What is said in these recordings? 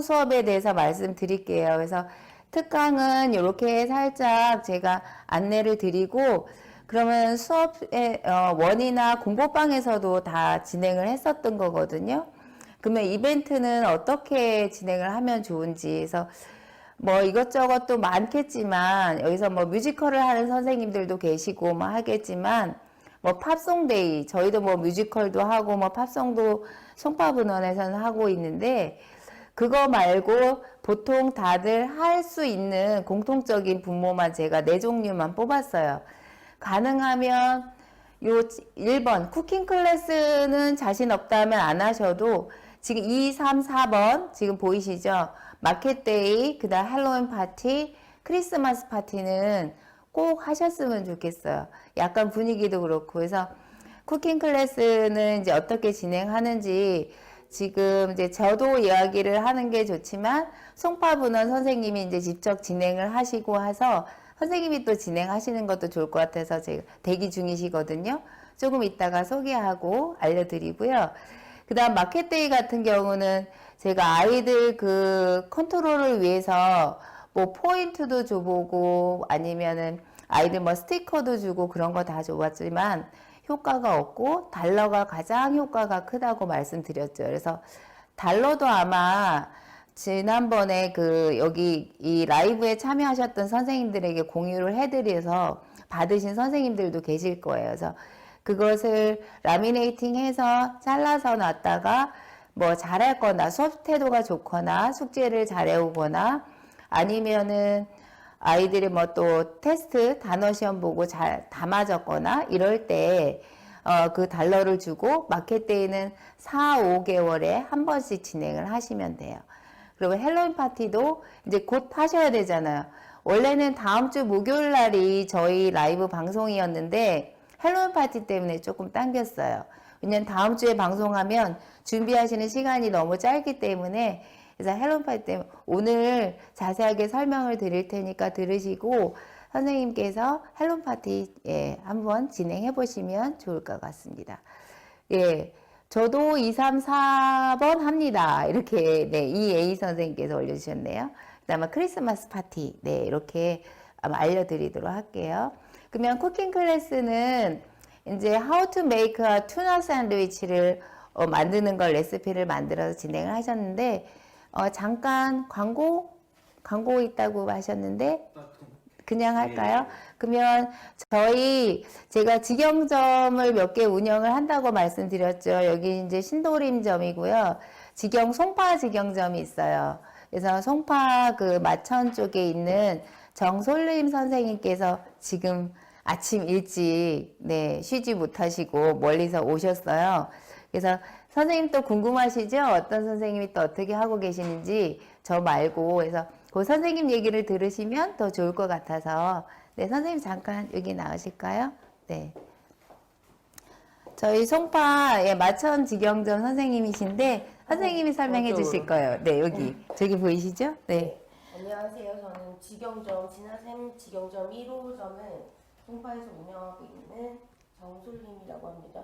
수업에 대해서 말씀드릴게요. 그래서 특강은 이렇게 살짝 제가 안내를 드리고, 그러면 수업의 원이나 공부방에서도 다 진행을 했었던 거거든요. 그러면 이벤트는 어떻게 진행을 하면 좋은지, 그래서 뭐 이것저것 또 많겠지만, 여기서 뭐 뮤지컬을 하는 선생님들도 계시고 뭐 하겠지만, 뭐 팝송데이, 저희도 뭐 뮤지컬도 하고 뭐 팝송도 송파문헌에서는 하고 있는데, 그거 말고 보통 다들 할 수 있는 공통적인 분모만 제가 4종류만 뽑았어요. 가능하면 요 1번 쿠킹 클래스는 자신 없다면 안 하셔도 지금 2, 3, 4번 지금 보이시죠? 마켓데이, 그 다음 할로윈 파티, 크리스마스 파티는 꼭 하셨으면 좋겠어요. 약간 분위기도 그렇고. 그래서 쿠킹 클래스는 이제 어떻게 진행하는지 지금 이제 저도 이야기를 하는 게 좋지만 송파문헌 선생님이 이제 직접 진행을 하시고 해서 선생님이 또 진행하시는 것도 좋을 것 같아서 제가 대기 중이시거든요. 조금 이따가 소개하고 알려드리고요. 그 다음 마켓데이 같은 경우는 제가 아이들 그 컨트롤을 위해서 뭐 포인트도 줘보고 아니면은 아이들 뭐 스티커도 주고 그런 거 다 줘봤지만 효과가 없고 달러가 가장 효과가 크다고 말씀드렸죠. 그래서 달러도 아마 지난번에 그 여기 이 라이브에 참여하셨던 선생님들에게 공유를 해드려서 받으신 선생님들도 계실 거예요. 그래서 그것을 라미네이팅 해서 잘라서 놨다가 뭐 잘할 거나 수업 태도가 좋거나 숙제를 잘해오거나 아니면은 아이들이 뭐 또 테스트 단어 시험 보고 잘 다 맞았거나 이럴 때 그 달러를 주고 마켓데이는 4, 5개월에 한 번씩 진행을 하시면 돼요. 그리고 헬로윈 파티도 이제 곧 하셔야 되잖아요. 원래는 다음 주 목요일 날이 저희 라이브 방송이었는데 헬로윈 파티 때문에 조금 당겼어요. 왜냐면 다음 주에 방송하면 준비하시는 시간이 너무 짧기 때문에 그래서 헬로윈 파티 때문에 오늘 자세하게 설명을 드릴 테니까 들으시고 선생님께서 헬로윈 파티 한번 진행해 보시면 좋을 것 같습니다. 예. 저도 2, 3, 4번 합니다. 이렇게, 네, 이A 선생님께서 올려주셨네요. 그 다음에 크리스마스 파티, 네, 이렇게 아마 알려드리도록 할게요. 그러면 쿠킹 클래스는 이제 how to make a tuna 샌드위치를 만드는 걸 레시피를 만들어서 진행을 하셨는데, 잠깐 광고 있다고 하셨는데, 그냥 할까요? 그러면 제가 직영점을 몇 개 운영을 한다고 말씀드렸죠. 여기 이제 신도림점이고요. 송파 직영점이 있어요. 그래서 송파 그 마천 쪽에 있는 정솔림 선생님께서 지금 아침 일찍 네, 쉬지 못하시고 멀리서 오셨어요. 그래서 선생님 또 궁금하시죠? 어떤 선생님이 또 어떻게 하고 계시는지 저 말고 그래서 그 선생님 얘기를 들으시면 더 좋을 것 같아서 네, 선생님 잠깐 여기 나오실까요? 네. 저희 송파 마천 직영점 선생님이신데 선생님이 설명해 주실 거예요. 네, 여기 저기 보이시죠? 네. 안녕하세요. 저는 직영점 진화샘 직영점 1호점을 송파에서 운영하고 있는 정솔림이라고 합니다.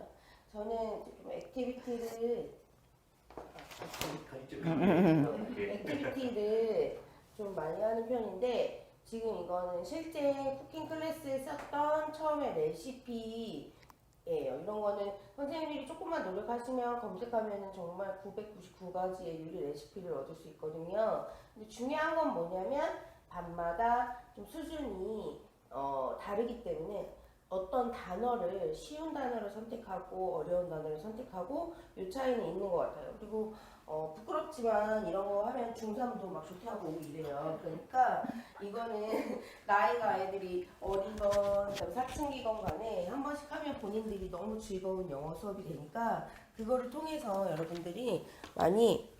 저는 좀 액티비티를 좀 많이 하는 편인데 지금 이거는 실제 쿠킹 클래스에 썼던 처음에 레시피예요. 이런 거는 선생님들이 조금만 노력하시면 검색하면 정말 999가지의 요리 레시피를 얻을 수 있거든요. 근데 중요한 건 뭐냐면 밤마다 좀 수준이 다르기 때문에 어떤 단어를 쉬운 단어를 선택하고 어려운 단어를 선택하고 이 차이는 있는 것 같아요. 그리고 부끄럽지만 이런 거 하면 중3도 막 조퇴하고 오고 이래요. 그러니까 이거는 나이가 아이들이 어리건 사춘기건 간에 한 번씩 하면 본인들이 너무 즐거운 영어 수업이 되니까 그거를 통해서 여러분들이 많이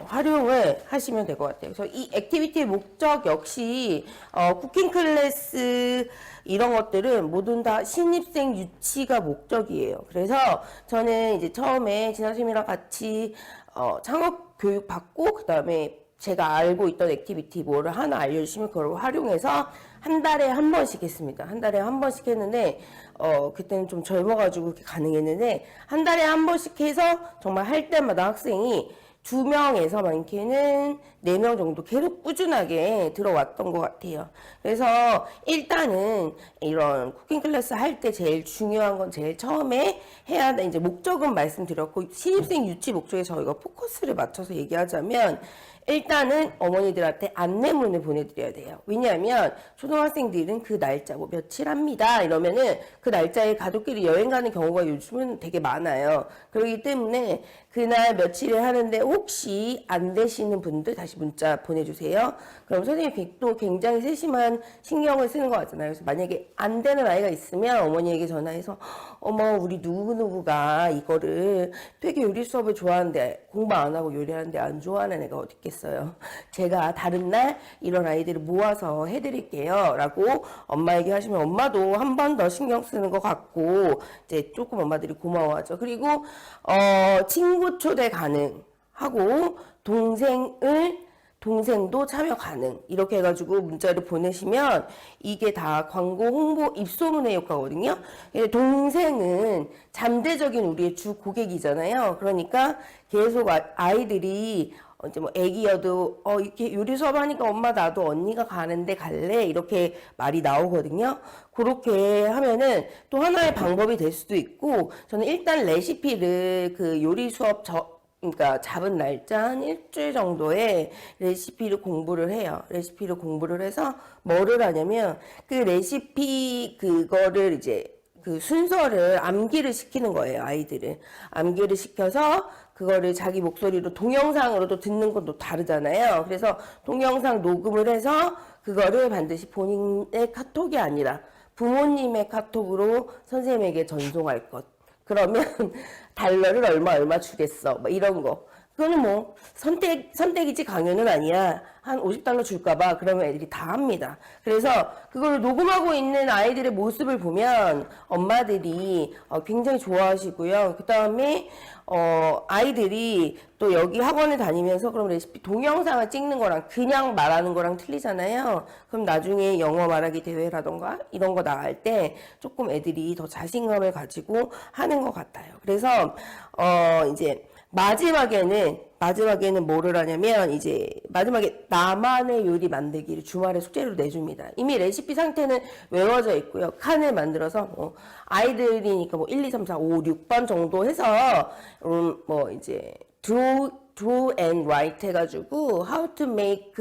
활용을 하시면 될 것 같아요. 그래서 이 액티비티의 목적 역시 쿠킹 클래스 이런 것들은 모든 다 신입생 유치가 목적이에요. 그래서 저는 이제 처음에 진아 선생님이랑 같이 창업 교육 받고 그 다음에 제가 알고 있던 액티비티 뭐를 하나 알려주시면 그걸 활용해서 한 달에 한 번씩 했습니다. 한 달에 한 번씩 했는데 그때는 좀 젊어가지고 그렇게 가능했는데 한 달에 한 번씩 해서 정말 할 때마다 학생이 2명에서 많게는 4명 정도 계속 꾸준하게 들어왔던 것 같아요. 그래서 일단은 이런 쿠킹 클래스 할 때 제일 중요한 건 제일 처음에 해야 하는 이제 목적은 말씀드렸고, 신입생 유치 목적에 저희가 포커스를 맞춰서 얘기하자면 일단은 어머니들한테 안내문을 보내드려야 돼요. 왜냐하면 초등학생들은 그 날짜 뭐 며칠 합니다 이러면은 그 날짜에 가족끼리 여행 가는 경우가 요즘은 되게 많아요. 그렇기 때문에 그날 며칠에 하는데 혹시 안 되시는 분들 다시 문자 보내주세요. 그럼 선생님이 또 굉장히 세심한 신경을 쓰는 것 같잖아요. 그래서 만약에 안 되는 아이가 있으면 어머니에게 전화해서 어머 우리 누구누구가 이거를 되게 요리 수업을 좋아하는데 공부 안 하고 요리하는데 안 좋아하는 애가 어디 있겠어요. 제가 다른 날 이런 아이들을 모아서 해드릴게요 라고 엄마에게 하시면 엄마도 한 번 더 신경 쓰는 것 같고 이제 조금 엄마들이 고마워하죠. 그리고 친구 초대 가능하고 동생도 참여 가능 이렇게 해가지고 문자를 보내시면 이게 다 광고 홍보 입소문의 효과거든요. 동생은 잠재적인 우리의 주 고객이잖아요. 그러니까 계속 아이들이 이제 뭐 애기여도 이렇게 요리 수업 하니까 엄마 나도 언니가 가는데 갈래 이렇게 말이 나오거든요. 그렇게 하면은 또 하나의 방법이 될 수도 있고, 저는 일단 레시피를 그 요리 수업 그러니까 잡은 날짜 한 일주일 정도에 레시피를 공부를 해요. 레시피를 공부를 해서 뭐를 하냐면 그 레시피 그거를 이제 그 순서를 암기를 시키는 거예요. 아이들을 암기를 시켜서 그거를 자기 목소리로 동영상으로도 듣는 것도 다르잖아요. 그래서 동영상 녹음을 해서 그거를 반드시 본인의 카톡이 아니라 부모님의 카톡으로 선생님에게 전송할 것. 그러면 달러를 얼마 주겠어. 뭐 이런 거. 그거는 뭐 선택이지 강요는 아니야. 한 50달러 줄까봐. 그러면 애들이 다 합니다. 그래서 그걸 녹음하고 있는 아이들의 모습을 보면 엄마들이 굉장히 좋아하시고요. 그 다음에 아이들이 또 여기 학원을 다니면서 그럼 레시피 동영상을 찍는 거랑 그냥 말하는 거랑 틀리잖아요. 그럼 나중에 영어 말하기 대회라던가 이런 거 나갈 때 조금 애들이 더 자신감을 가지고 하는 것 같아요. 그래서 이제 마지막에는 뭐를 하냐면 이제 마지막에 나만의 요리 만들기를 주말에 숙제로 내줍니다. 이미 레시피 상태는 외워져 있고요. 칸을 만들어서 뭐 아이들이니까 뭐 1, 2, 3, 4, 5, 6번 정도 해서 뭐 이제 draw and write 해가지고 how to make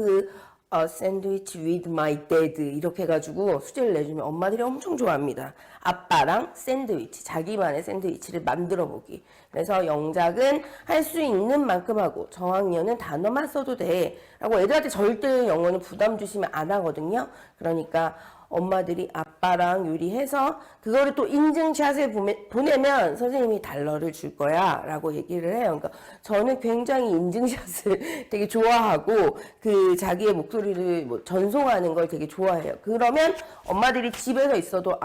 a sandwich with my dad 이렇게 해가지고 숙제를 내주면 엄마들이 엄청 좋아합니다. 아빠랑 샌드위치, 자기만의 샌드위치를 만들어 보기. 그래서 영작은 할 수 있는 만큼 하고 저학년은 단어만 써도 돼 라고 애들한테 절대 영어는 부담 주시면 안 하거든요. 그러니까 엄마들이 아빠랑 요리해서 그거를 또 인증샷을 보내면 선생님이 달러를 줄 거야 라고 얘기를 해요. 그러니까 저는 굉장히 인증샷을 되게 좋아하고 그 자기의 목소리를 뭐 전송하는 걸 되게 좋아해요. 그러면 엄마들이 집에서 있어도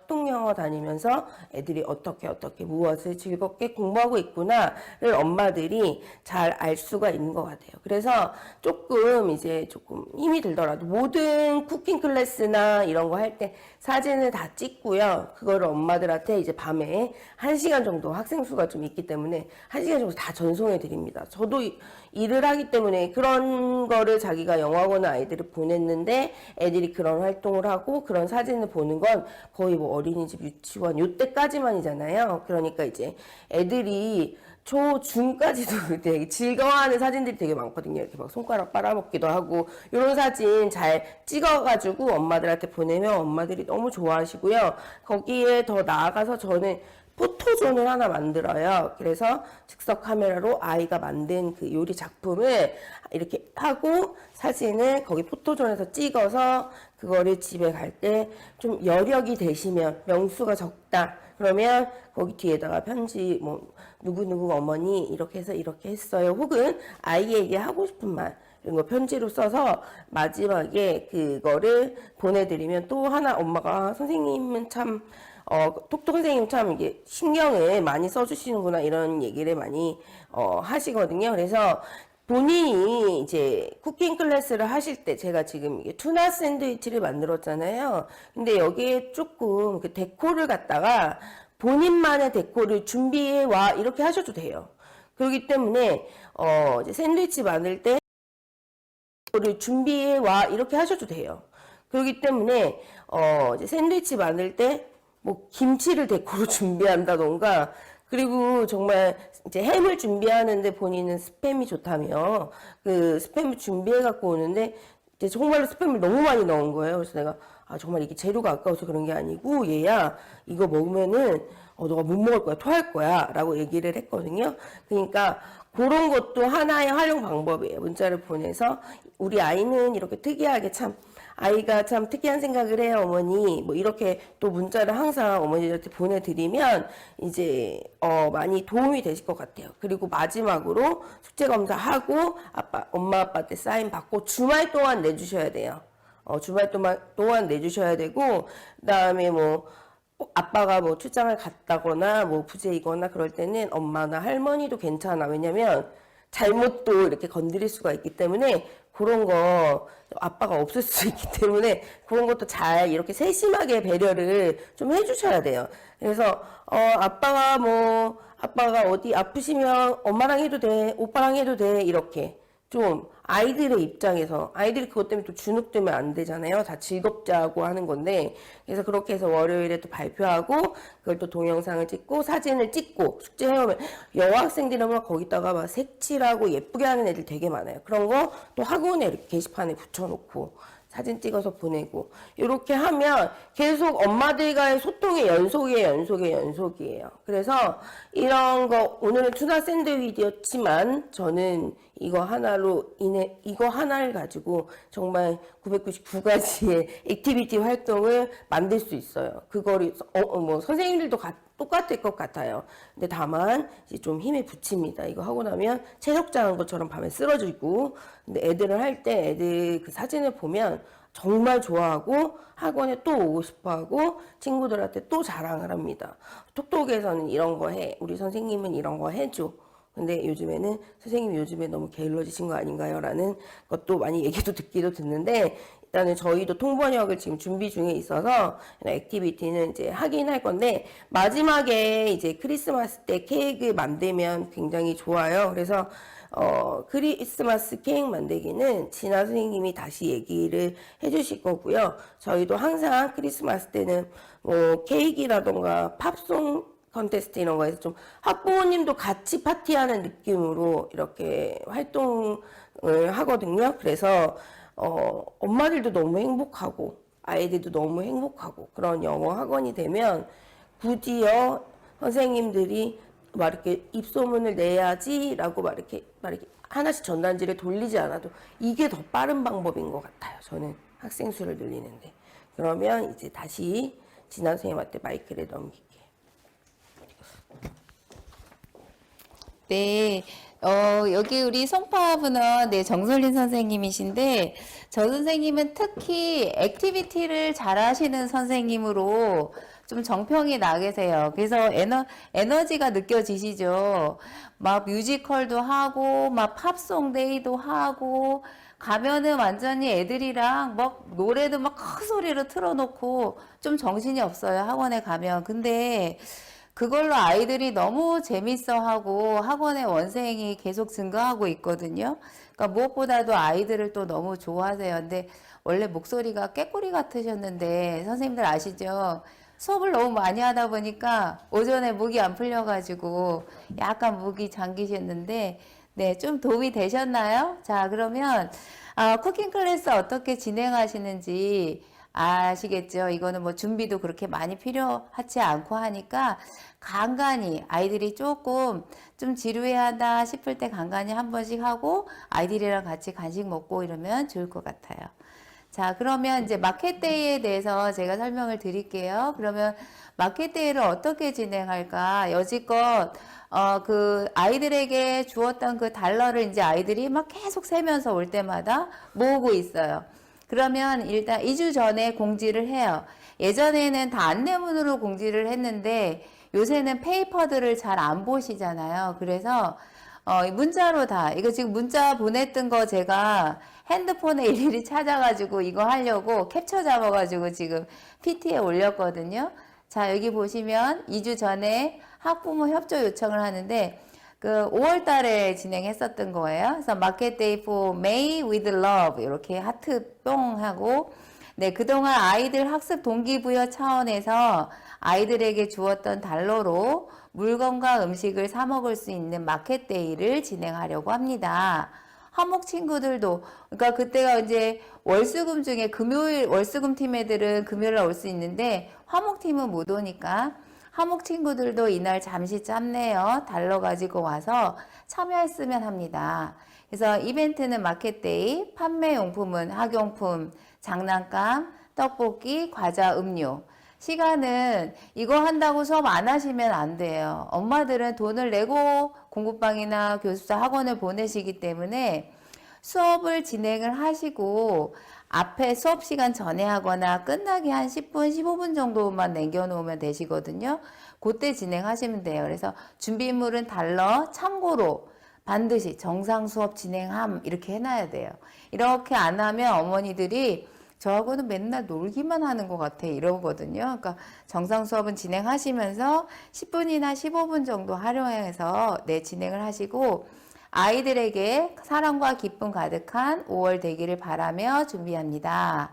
톡톡 영어 다니면서 애들이 어떻게 무엇을 즐겁게 공부하고 있구나를 엄마들이 잘 알 수가 있는 것 같아요. 그래서 조금 힘이 들더라도 모든 쿠킹 클래스나 이런 거 할 때 사진을 다 찍고요. 그거를 엄마들한테 이제 밤에 1시간 정도 학생 수가 좀 있기 때문에 1시간 정도 다 전송해 드립니다. 저도 일을 하기 때문에 그런 거를 자기가 영어학원 아이들을 보냈는데 애들이 그런 활동을 하고 그런 사진을 보는 건 거의 뭐 어린이집, 유치원 요때까지만이잖아요. 그러니까 이제 애들이 중까지도 되게 즐거워하는 사진들이 되게 많거든요. 이렇게 막 손가락 빨아먹기도 하고 이런 사진 잘 찍어가지고 엄마들한테 보내면 엄마들이 너무 좋아하시고요. 거기에 더 나아가서 저는 포토존을 하나 만들어요. 그래서 즉석 카메라로 아이가 만든 그 요리 작품을 이렇게 하고 사진을 거기 포토존에서 찍어서 그거를 집에 갈 때 좀 여력이 되시면 명수가 적다. 그러면 거기 뒤에다가 편지 뭐 누구누구 어머니 이렇게 해서 이렇게 했어요. 혹은 아이에게 하고 싶은 말 이런 거 편지로 써서 마지막에 그거를 보내드리면 또 하나 엄마가 선생님은 참 톡톡 선생님 참 이게 신경을 많이 써주시는구나 이런 얘기를 많이 하시거든요. 그래서 본인이 이제 쿠킹 클래스를 하실 때 제가 지금 이게 투나 샌드위치를 만들었잖아요. 근데 여기에 조금 그 데코를 갖다가 본인만의 데코를 준비해 와 이렇게 하셔도 돼요. 그렇기 때문에 이제 샌드위치 만들 때 를 준비해 와 이렇게 하셔도 돼요. 그렇기 때문에 이제 샌드위치 만들 때 뭐 김치를 데코로 준비한다던가, 그리고 정말 이제 햄을 준비하는데 본인은 스팸이 좋다며 그 스팸을 준비해 갖고 오는데 이제 정말로 스팸을 너무 많이 넣은 거예요. 그래서 내가 정말 이게 재료가 아까워서 그런 게 아니고 얘야 이거 먹으면은 너가 못 먹을 거야, 토할 거야 라고 얘기를 했거든요. 그러니까 그런 것도 하나의 활용 방법이에요. 문자를 보내서 우리 아이는 이렇게 특이하게 참 아이가 참 특이한 생각을 해요, 어머니. 뭐 이렇게 또 문자를 항상 어머니들한테 보내드리면 이제 많이 도움이 되실 것 같아요. 그리고 마지막으로 숙제 검사하고 엄마 아빠한테 사인 받고 주말 동안 내주셔야 돼요. 주말 동안 내주셔야 되고, 그다음에 뭐 아빠가 뭐 출장을 갔다거나 뭐 부재이거나 그럴 때는 엄마나 할머니도 괜찮아. 왜냐면 잘못도 이렇게 건드릴 수가 있기 때문에 그런 거 아빠가 없을 수 있기 때문에 그런 것도 잘 이렇게 세심하게 배려를 좀 해주셔야 돼요. 그래서 아빠가 어디 아프시면 엄마랑 해도 돼, 오빠랑 해도 돼, 이렇게 좀 아이들의 입장에서 아이들이 그것 때문에 또 주눅들면 안 되잖아요. 다 즐겁자고 하는 건데, 그래서 그렇게 해서 월요일에 또 발표하고 그걸 또 동영상을 찍고 사진을 찍고 숙제 해오면 여학생들이면 거기다가 막 색칠하고 예쁘게 하는 애들 되게 많아요. 그런 거 또 학원에 이렇게 게시판에 붙여놓고 사진 찍어서 보내고 이렇게 하면 계속 엄마들과의 소통의 연속이에요. 그래서 이런 거 오늘은 투나 샌드위치였지만 저는 이거 하나를 가지고 정말 999가지의 액티비티 활동을 만들 수 있어요. 그거를 뭐 선생님들도 똑같을 것 같아요. 근데 다만 이제 좀 힘을 붙입니다. 이거 하고 나면 체력장한 것처럼 밤에 쓰러지고, 근데 애들을 할 때 애들 그 사진을 보면 정말 좋아하고 학원에 또 오고 싶어하고 친구들한테 또 자랑을 합니다. 톡톡에서는 이런 거 해, 우리 선생님은 이런 거 해줘. 근데 요즘에는 선생님이 요즘에 너무 게을러지신 거 아닌가요? 라는 것도 많이 얘기도 듣는데, 일단은 저희도 통번역을 지금 준비 중에 있어서 액티비티는 이제 하긴 할 건데, 마지막에 이제 크리스마스 때 케이크 만들면 굉장히 좋아요. 그래서 크리스마스 케이크 만들기는 진아 선생님이 다시 얘기를 해주실 거고요. 저희도 항상 크리스마스 때는 뭐 케이크라던가 팝송 컨테스트 이런 거에서 좀 학부모님도 같이 파티하는 느낌으로 이렇게 활동을 하거든요. 그래서 엄마들도 너무 행복하고 아이들도 너무 행복하고 그런 영어 학원이 되면 굳이요 선생님들이 막 이렇게 입소문을 내야지라고 막 이렇게 하나씩 전단지를 돌리지 않아도 이게 더 빠른 방법인 것 같아요. 저는 학생 수를 늘리는데. 그러면 이제 다시 진아 선생님한테 마이크를 넘길게요. 네, 여기 우리 송파분은 네, 정솔린 선생님이신데, 저 선생님은 특히 액티비티를 잘 하시는 선생님으로 좀 정평이 나 계세요. 그래서 에너지가 느껴지시죠? 막 뮤지컬도 하고, 막 팝송 데이도 하고, 가면은 완전히 애들이랑 막 노래도 막 큰 소리로 틀어놓고 좀 정신이 없어요, 학원에 가면. 근데 그걸로 아이들이 너무 재밌어하고 학원의 원생이 계속 증가하고 있거든요. 그러니까 무엇보다도 아이들을 또 너무 좋아하세요. 근데 원래 목소리가 꾀꼬리 같으셨는데 선생님들 아시죠? 수업을 너무 많이 하다 보니까 오전에 목이 안 풀려가지고 약간 목이 잠기셨는데 네, 좀 도움이 되셨나요? 자, 그러면 쿠킹 클래스 어떻게 진행하시는지 아시겠죠? 이거는 뭐 준비도 그렇게 많이 필요하지 않고 하니까 간간히 아이들이 조금 좀 지루해하다 싶을 때 간간히 한 번씩 하고 아이들이랑 같이 간식 먹고 이러면 좋을 것 같아요. 자, 그러면 이제 마켓데이에 대해서 제가 설명을 드릴게요. 그러면 마켓데이를 어떻게 진행할까? 여지껏 그 아이들에게 주었던 그 달러를 이제 아이들이 막 계속 세면서 올 때마다 모으고 있어요. 그러면 일단 2주 전에 공지를 해요. 예전에는 다 안내문으로 공지를 했는데 요새는 페이퍼들을 잘 안 보시잖아요. 그래서 문자로 다 이거 지금 문자 보냈던 거 제가 핸드폰에 일일이 찾아가지고 이거 하려고 캡처 잡아가지고 지금 PT에 올렸거든요. 자, 여기 보시면 2주 전에 학부모 협조 요청을 하는데 그 5월 달에 진행했었던 거예요. 그래서 마켓 데이 for May with Love 이렇게 하트 뿅 하고 네, 그동안 아이들 학습 동기부여 차원에서 아이들에게 주었던 달러로 물건과 음식을 사 먹을 수 있는 마켓 데이를 진행하려고 합니다. 화목 친구들도 그러니까 그때가 이제 월수금 중에 금요일 월수금 팀 애들은 금요일 날 올 수 있는데 화목 팀은 못 오니까 화목 친구들도 이날 잠시 짬내요. 달러 가지고 와서 참여했으면 합니다. 그래서 이벤트는 마켓데이, 판매 용품은 학용품, 장난감, 떡볶이, 과자, 음료. 시간은 이거 한다고 수업 안 하시면 안 돼요. 엄마들은 돈을 내고 공부방이나 교습사 학원을 보내시기 때문에 수업을 진행을 하시고 앞에 수업 시간 전에 하거나 끝나기 한 10분, 15분 정도만 남겨놓으면 되시거든요. 그때 진행하시면 돼요. 그래서 준비물은 달러, 참고로 반드시 정상 수업 진행함 이렇게 해놔야 돼요. 이렇게 안 하면 어머니들이 저하고는 맨날 놀기만 하는 것 같아 이러거든요. 그러니까 정상 수업은 진행하시면서 10분이나 15분 정도 활용해서 진행을 하시고 아이들에게 사랑과 기쁨 가득한 5월 되기를 바라며 준비합니다.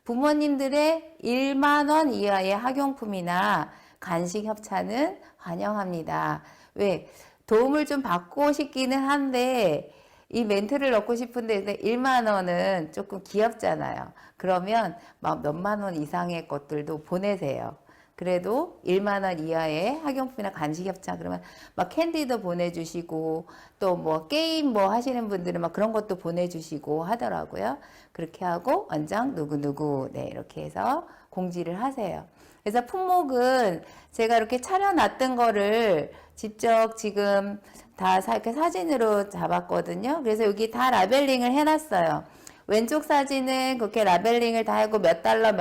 부모님들의 1만 원 이하의 학용품이나 간식 협찬은 환영합니다. 왜? 도움을 좀 받고 싶기는 한데 이 멘트를 넣고 싶은데 1만 원은 조금 귀엽잖아요. 그러면 막 몇만 원 이상의 것들도 보내세요. 그래도 1만 원 이하의 학용품이나 간식 협찬 그러면 막 캔디도 보내주시고 또 뭐 게임 뭐 하시는 분들은 막 그런 것도 보내주시고 하더라고요. 그렇게 하고 원장 누구누구 네 이렇게 해서 공지를 하세요. 그래서 품목은 제가 이렇게 차려놨던 거를 직접 지금 다 이렇게 사진으로 잡았거든요. 그래서 여기 다 라벨링을 해놨어요. 왼쪽 사진은 그렇게 라벨링을 다 하고 몇 달러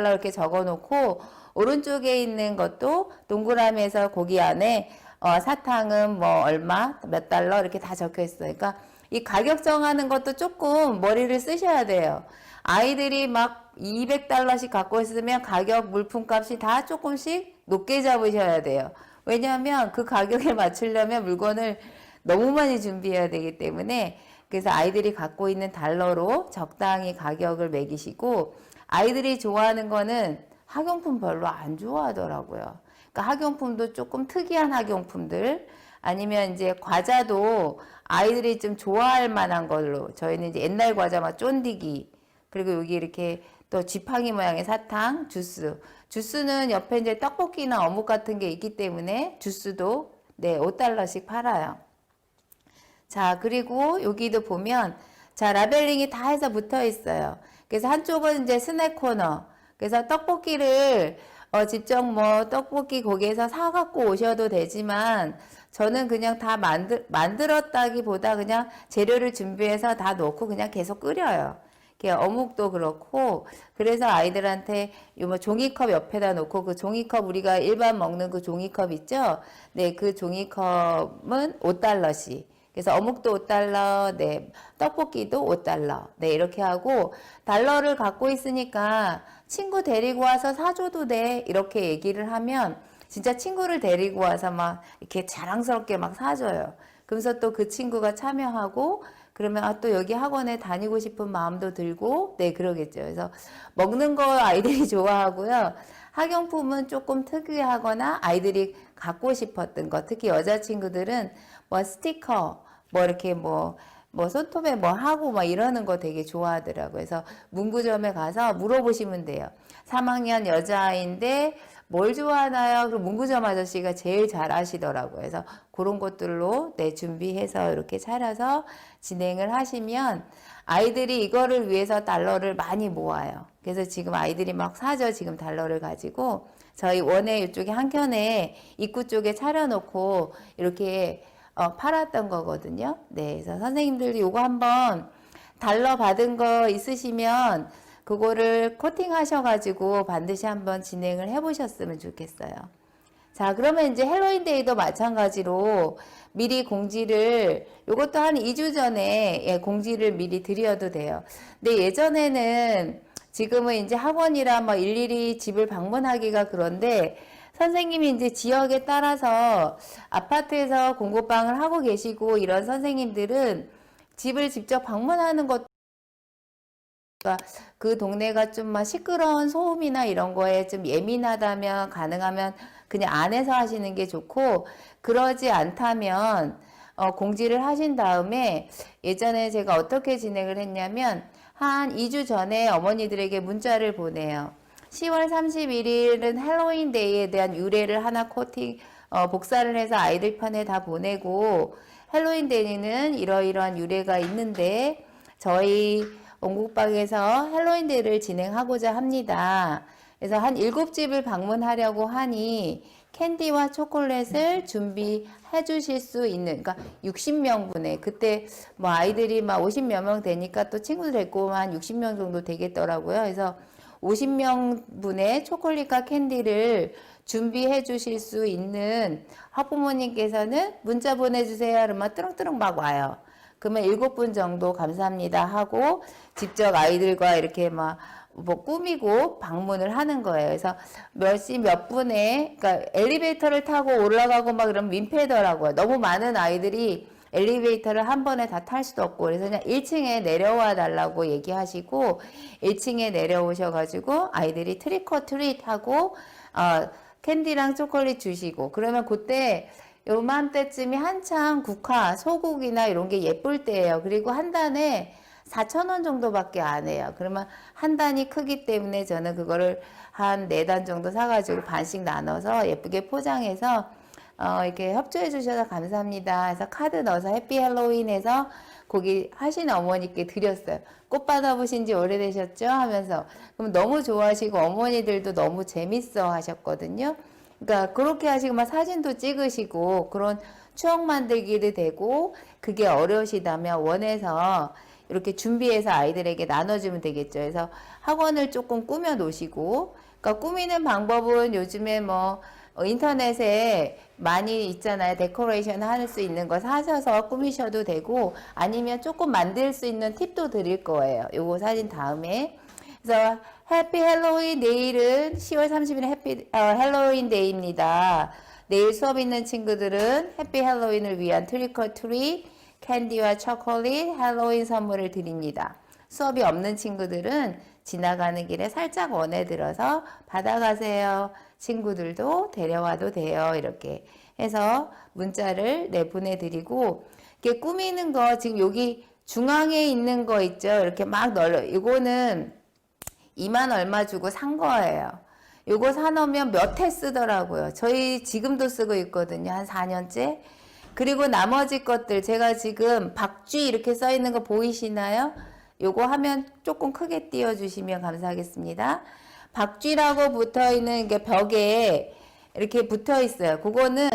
이렇게 적어놓고 오른쪽에 있는 것도 동그라미에서 거기 안에 사탕은 뭐 얼마 몇 달러 이렇게 다 적혀 있어요. 그러니까 이 가격 정하는 것도 조금 머리를 쓰셔야 돼요. 아이들이 막 200달러씩 갖고 있으면 가격 물품값이 다 조금씩 높게 잡으셔야 돼요. 왜냐하면 그 가격에 맞추려면 물건을 너무 많이 준비해야 되기 때문에 그래서 아이들이 갖고 있는 달러로 적당히 가격을 매기시고 아이들이 좋아하는 거는 학용품 별로 안 좋아하더라고요. 그러니까 학용품도 조금 특이한 학용품들 아니면 이제 과자도 아이들이 좀 좋아할 만한 걸로 저희는 이제 옛날 과자 막 쫀디기 그리고 여기 이렇게 또 지팡이 모양의 사탕, 주스는 옆에 이제 떡볶이나 어묵 같은 게 있기 때문에 주스도 5달러씩 팔아요. 자, 그리고 여기도 보면 자, 라벨링이 다 해서 붙어 있어요. 그래서 한쪽은 이제 스낵 코너. 그래서 떡볶이를 직접 뭐 떡볶이 거기에서 사갖고 오셔도 되지만 저는 그냥 다 만들었다기보다 그냥 재료를 준비해서 다 넣고 그냥 계속 끓여요. 어묵도 그렇고 그래서 아이들한테 뭐 종이컵 옆에다 놓고 그 종이컵 우리가 일반 먹는 그 종이컵 있죠? 네, 그 종이컵은 5달러씩. 그래서 어묵도 5달러, 네, 떡볶이도 5달러. 네, 이렇게 하고 달러를 갖고 있으니까 친구 데리고 와서 사줘도 돼. 이렇게 얘기를 하면 진짜 친구를 데리고 와서 막 이렇게 자랑스럽게 막 사줘요. 그러면서 또 그 친구가 참여하고 그러면 또 여기 학원에 다니고 싶은 마음도 들고 네 그러겠죠. 그래서 먹는 거 아이들이 좋아하고요. 학용품은 조금 특이하거나 아이들이 갖고 싶었던 거 특히 여자친구들은 뭐 스티커 뭐 이렇게 뭐 손톱에 뭐 하고 막 이러는 거 되게 좋아하더라고요. 그래서 문구점에 가서 물어보시면 돼요. 3학년 여자아이인데 뭘 좋아하나요? 그럼 문구점 아저씨가 제일 잘 아시더라고요. 그래서 그런 것들로 준비해서 이렇게 차려서 진행을 하시면 아이들이 이거를 위해서 달러를 많이 모아요. 그래서 지금 아이들이 막 사죠. 지금 달러를 가지고 저희 원에 이쪽에 한켠에 입구 쪽에 차려놓고 이렇게 팔았던 거거든요. 네, 그래서 선생님들도 요거 한번 달러 받은 거 있으시면 그거를 코팅 하셔가지고 반드시 한번 진행을 해보셨으면 좋겠어요. 자, 그러면 이제 헬로윈데이도 마찬가지로 미리 공지를, 요것도 한 2주 전에 공지를 미리 드려도 돼요. 근데 예전에는 지금은 이제 학원이라 뭐 일일이 집을 방문하기가 그런데 선생님이 이제 지역에 따라서 아파트에서 공부방을 하고 계시고 이런 선생님들은 집을 직접 방문하는 것도 그 동네가 좀 막 시끄러운 소음이나 이런 거에 좀 예민하다면 가능하면 그냥 안에서 하시는 게 좋고 그러지 않다면 공지를 하신 다음에 예전에 제가 어떻게 진행을 했냐면 한 2주 전에 어머니들에게 문자를 보내요. 10월 31일은 헬로윈 데이에 대한 유래를 하나 복사를 해서 아이들 편에 다 보내고 헬로윈 데이는 이러이러한 유래가 있는데 저희 원국방에서 헬로윈 데이를 진행하고자 합니다. 그래서 한 7집을 방문하려고 하니 캔디와 초콜릿을 준비해 주실 수 있는, 그러니까 60명분의, 그때 뭐 아이들이 막 50몇 명 되니까 또 친구들 데리고 한 60명 정도 되겠더라고요. 그래서 50명분의 초콜릿과 캔디를 준비해 주실 수 있는 학부모님께서는 문자 보내주세요. 그러면 뚜렁뚜렁 막 와요. 그러면 7분 정도 감사합니다 하고 직접 아이들과 이렇게 막 뭐 꾸미고 방문을 하는 거예요. 그래서 몇 시 몇 분에, 그러니까 엘리베이터를 타고 올라가고 막 그러면 민폐더라고요. 너무 많은 아이들이 엘리베이터를 한 번에 다 탈 수도 없고 그래서 그냥 1층에 내려와 달라고 얘기하시고 1층에 내려오셔가지고 아이들이 트릭 어 트릿 하고 캔디랑 초콜릿 주시고 그러면 그때 요맘때쯤이 한창 국화, 소고기나 이런 게 예쁠 때예요. 그리고 한 단에 4,000원 정도밖에 안 해요. 그러면 한 단이 크기 때문에 저는 그거를 한 4단 정도 사가지고 반씩 나눠서 예쁘게 포장해서 이렇게 협조해 주셔서 감사합니다 해서 카드 넣어서 해피 헬로윈 해서 거기 하신 어머니께 드렸어요. 꽃 받아보신 지 오래되셨죠? 하면서 그럼 너무 좋아하시고 어머니들도 너무 재밌어 하셨거든요. 그러니까 그렇게 하시고 막 사진도 찍으시고 그런 추억 만들기도 되고 그게 어려우시다면 원해서 이렇게 준비해서 아이들에게 나눠주면 되겠죠. 그래서 학원을 조금 꾸며 놓으시고 그러니까 꾸미는 방법은 요즘에 뭐 인터넷에 많이 있잖아요. 데코레이션 할 수 있는 거 사셔서 꾸미셔도 되고 아니면 조금 만들 수 있는 팁도 드릴 거예요. 요거 사진 다음에. 그래서 해피 헬로윈 내일은 10월 30일 헬로윈 데이입니다. 내일 수업 있는 친구들은 해피 헬로윈을 위한 트릭 어 트릿 캔디와 초콜릿 헬로윈 선물을 드립니다. 수업이 없는 친구들은 지나가는 길에 살짝 원해들어서 받아가세요. 친구들도 데려와도 돼요. 이렇게 해서 문자를 보내드리고 이렇게 꾸미는 거 지금 여기 중앙에 있는 거 있죠. 이렇게 막 널려. 이거는 2만 얼마 주고 산 거예요. 요거 사놓으면 몇 해 쓰더라고요. 저희 지금도 쓰고 있거든요. 한 4년째. 그리고 나머지 것들 제가 지금 박쥐 이렇게 써 있는 거 보이시나요? 요거 하면 조금 크게 띄워주시면 감사하겠습니다. 박쥐라고 붙어 있는 게 벽에 이렇게 붙어 있어요. 그거는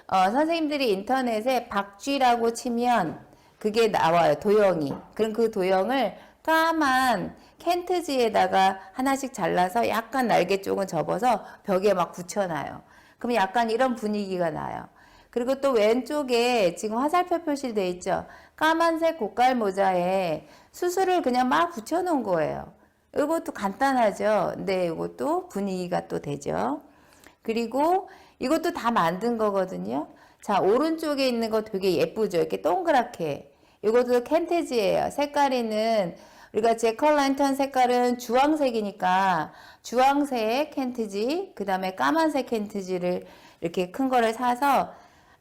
선생님들이 인터넷에 박쥐라고 치면 그게 나와요. 도형이. 그럼 그 도형을 까만 캔트지에다가 하나씩 잘라서 약간 날개 쪽은 접어서 벽에 막 붙여놔요. 그럼 약간 이런 분위기가 나요. 그리고 또 왼쪽에 지금 화살표 표시되어 있죠. 까만색 고깔 모자에 수술을 그냥 막 붙여놓은 거예요. 이것도 간단하죠. 근데 이것도 분위기가 또 되죠. 그리고 이것도 다 만든 거거든요. 자, 오른쪽에 있는 거 되게 예쁘죠. 이렇게 동그랗게. 이것도 캔테지예요. 색깔이는 우리가 제컬랜턴 색깔은 주황색이니까 주황색 캔트지, 그 다음에 까만색 캔트지를 이렇게 큰 거를 사서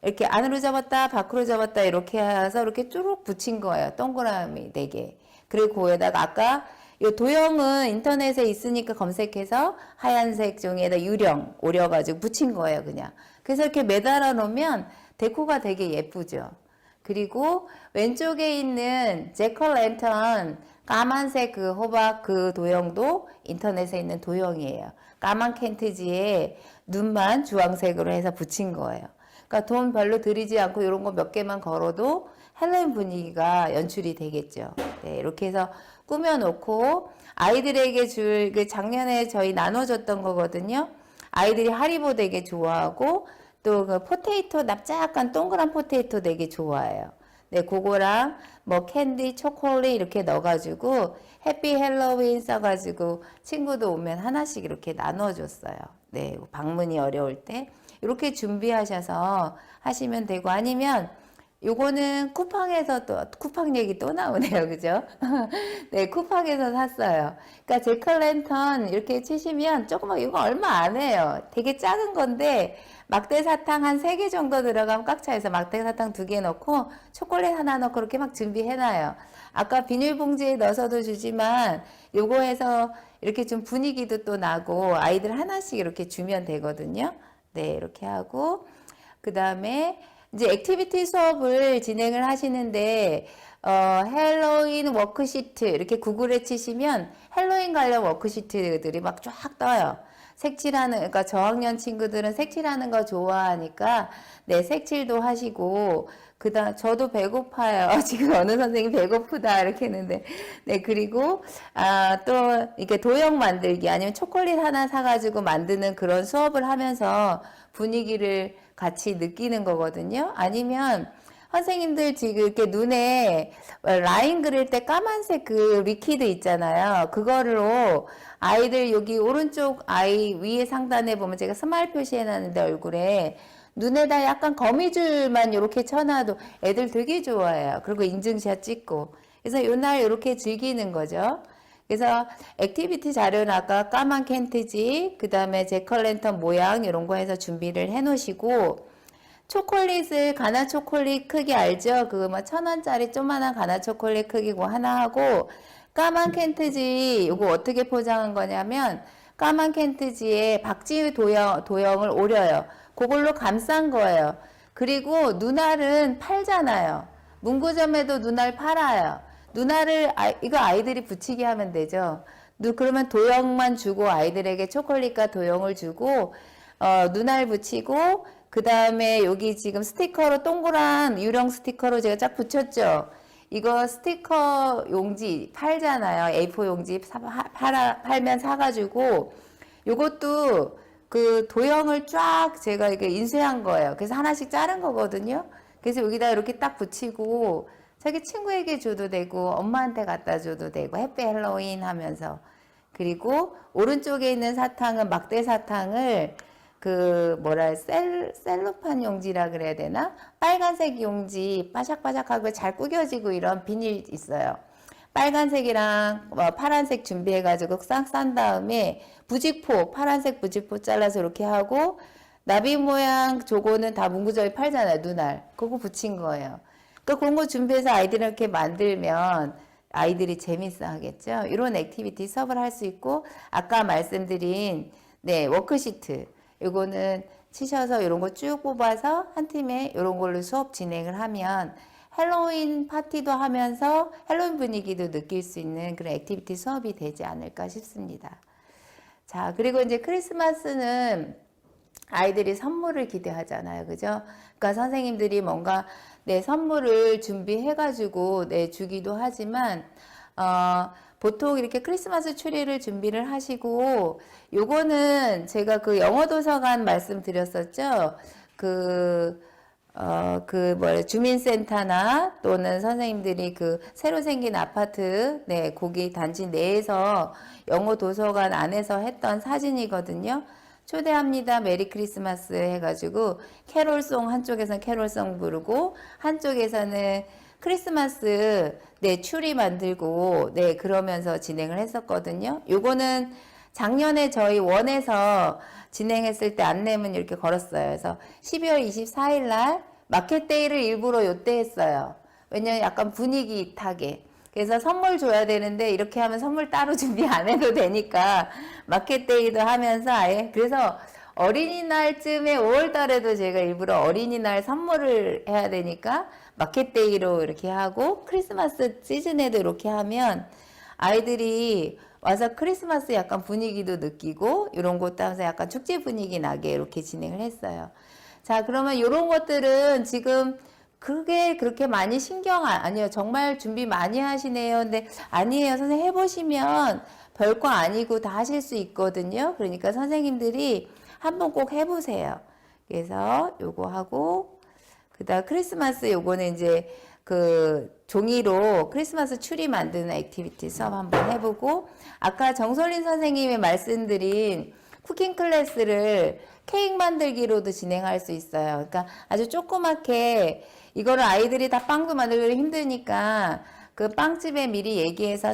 이렇게 안으로 접었다 밖으로 접었다 이렇게 해서 이렇게 쭈룩 붙인 거예요. 동그라미 4개. 그리고 거기에다가 아까 이 도형은 인터넷에 있으니까 검색해서 하얀색 종이에다 유령 오려가지고 붙인 거예요. 그냥. 그래서 이렇게 매달아 놓으면 데코가 되게 예쁘죠. 그리고 왼쪽에 있는 제컬랜턴 까만색 그 호박 그 도형도 인터넷에 있는 도형이에요. 까만 캔트지에 눈만 주황색으로 해서 붙인 거예요. 그러니까 돈 별로 들이지 않고 이런 거 몇 개만 걸어도 헬로윈 분위기가 연출이 되겠죠. 네, 이렇게 해서 꾸며놓고 아이들에게 줄 그 작년에 저희 나눠줬던 거거든요. 아이들이 하리보 되게 좋아하고 또 그 포테이토 납작한 동그란 포테이토 되게 좋아해요. 네, 그거랑 뭐 캔디, 초콜릿 이렇게 넣어가지고 해피 헬로윈 써가지고 친구도 오면 하나씩 이렇게 나눠줬어요. 네, 방문이 어려울 때 이렇게 준비하셔서 하시면 되고 아니면 요거는 쿠팡에서 또 쿠팡 얘기 또 나오네요, 그죠? 네, 쿠팡에서 샀어요. 그러니까 제컬랜턴 이렇게 치시면 조그맣게 이거 얼마 안 해요. 되게 작은 건데 막대 사탕 한 3개 정도 들어가면 꽉 차서 막대 사탕 2개 넣고 초콜릿 하나 넣고 그렇게 막 준비해놔요. 아까 비닐봉지에 넣어서도 주지만 요거에서 이렇게 좀 분위기도 또 나고 아이들 하나씩 이렇게 주면 되거든요. 네, 이렇게 하고 그 다음에 이제 액티비티 수업을 진행을 하시는데 헬로윈 워크시트 이렇게 구글에 치시면 헬로윈 관련 워크시트들이 막 쫙 떠요. 색칠하는 그러니까 저학년 친구들은 색칠하는 거 좋아하니까 네 색칠도 하시고 그다음 저도 배고파요. 지금 어느 선생님 배고프다 이렇게 했는데 네 그리고 또 이렇게 도형 만들기 아니면 초콜릿 하나 사가지고 만드는 그런 수업을 하면서 분위기를 같이 느끼는 거거든요. 아니면 선생님들 지금 이렇게 눈에 라인 그릴 때 까만색 그 리퀴드 있잖아요. 그거로 아이들 여기 오른쪽 아이 위에 상단에 보면 제가 스마일 표시해 놨는데 얼굴에 눈에다 약간 거미줄만 이렇게 쳐놔도 애들 되게 좋아해요. 그리고 인증샷 찍고. 그래서 요날 이렇게 즐기는 거죠. 그래서 액티비티 자료는 아까 까만 캔트지, 그 다음에 제컬랜턴 모양 이런 거 해서 준비를 해 놓으시고 초콜릿을 가나 초콜릿 크기 알죠? 그거 뭐 1,000원짜리 조그만한 가나 초콜릿 크기고 하나 하고 까만 캔트지 이거 어떻게 포장한 거냐면 까만 캔트지에 박쥐 도형을 오려요. 그걸로 감싼 거예요. 그리고 눈알은 팔잖아요. 문구점에도 눈알 팔아요. 눈알을 이거 아이들이 붙이게 하면 되죠. 그러면 도형만 주고 아이들에게 초콜릿과 도형을 주고 눈알 붙이고 그 다음에 여기 지금 스티커로 동그란 유령 스티커로 제가 쫙 붙였죠. 이거 스티커 용지 팔잖아요. A4 용지 팔면 사가지고 요것도 그 도형을 쫙 제가 이게 인쇄한 거예요. 그래서 하나씩 자른 거거든요. 그래서 여기다 이렇게 딱 붙이고 자기 친구에게 줘도 되고 엄마한테 갖다 줘도 되고 해피 헬로윈 하면서 그리고 오른쪽에 있는 사탕은 막대 사탕을 그 셀로판 용지라 그래야 되나? 빨간색 용지 바삭바삭하고 잘 구겨지고 이런 비닐 있어요. 빨간색이랑 파란색 준비해가지고 싹 싼 다음에 부직포 파란색 부직포 잘라서 이렇게 하고 나비 모양 저거는 다 문구점에 팔잖아요. 눈알 그거 붙인 거예요. 그러니까 그런 거 준비해서 아이들 이렇게 만들면 아이들이 재밌어 하겠죠. 이런 액티비티 수업을 할 수 있고 아까 말씀드린 네 워크시트 요거는 치셔서 이런 거 쭉 뽑아서 한 팀에 이런 걸로 수업 진행을 하면 헬로윈 파티도 하면서 헬로윈 분위기도 느낄 수 있는 그런 액티비티 수업이 되지 않을까 싶습니다. 자, 그리고 이제 크리스마스는 아이들이 선물을 기대하잖아요. 그죠? 그러니까 선생님들이 뭔가 내 선물을 준비해가지고 주기도 하지만, 보통 이렇게 크리스마스 트리를 준비를 하시고, 요거는 제가 그 영어 도서관 말씀드렸었죠? 주민센터나 또는 선생님들이 그 새로 생긴 아파트, 거기 단지 내에서 영어 도서관 안에서 했던 사진이거든요. 초대합니다. 메리 크리스마스 해가지고 캐롤송 한쪽에서는 캐롤송 부르고 한쪽에서는 크리스마스 추리 만들고 그러면서 진행을 했었거든요. 요거는 작년에 저희 원에서 진행했을 때 안내문 이렇게 걸었어요. 그래서 12월 24일 날 마켓데이를 일부러 요때 했어요. 왜냐면 약간 분위기 타게. 그래서 선물 줘야 되는데 이렇게 하면 선물 따로 준비 안 해도 되니까 마켓데이도 하면서 아예 그래서 어린이날쯤에 5월 달에도 제가 일부러 어린이날 선물을 해야 되니까 마켓데이로 이렇게 하고 크리스마스 시즌에도 이렇게 하면 아이들이 와서 크리스마스 약간 분위기도 느끼고 이런 것도 하면서 약간 축제 분위기 나게 이렇게 진행을 했어요. 자, 그러면 이런 것들은 지금 그게 그렇게 많이 신경 아니에요. 정말 준비 많이 하시네요. 근데 아니에요. 선생님 해보시면 별거 아니고 다 하실 수 있거든요. 그러니까 선생님들이 한번 꼭 해보세요. 그래서 요거 하고 그다음 크리스마스 요거는 이제 그 종이로 크리스마스 추리 만드는 액티비티 수업 한번 해보고, 아까 정솔린 선생님이 말씀드린 쿠킹 클래스를 케이크 만들기로도 진행할 수 있어요. 그러니까 아주 조그맣게 이거를 아이들이 다 빵도 만들기 힘드니까 그 빵집에 미리 얘기해서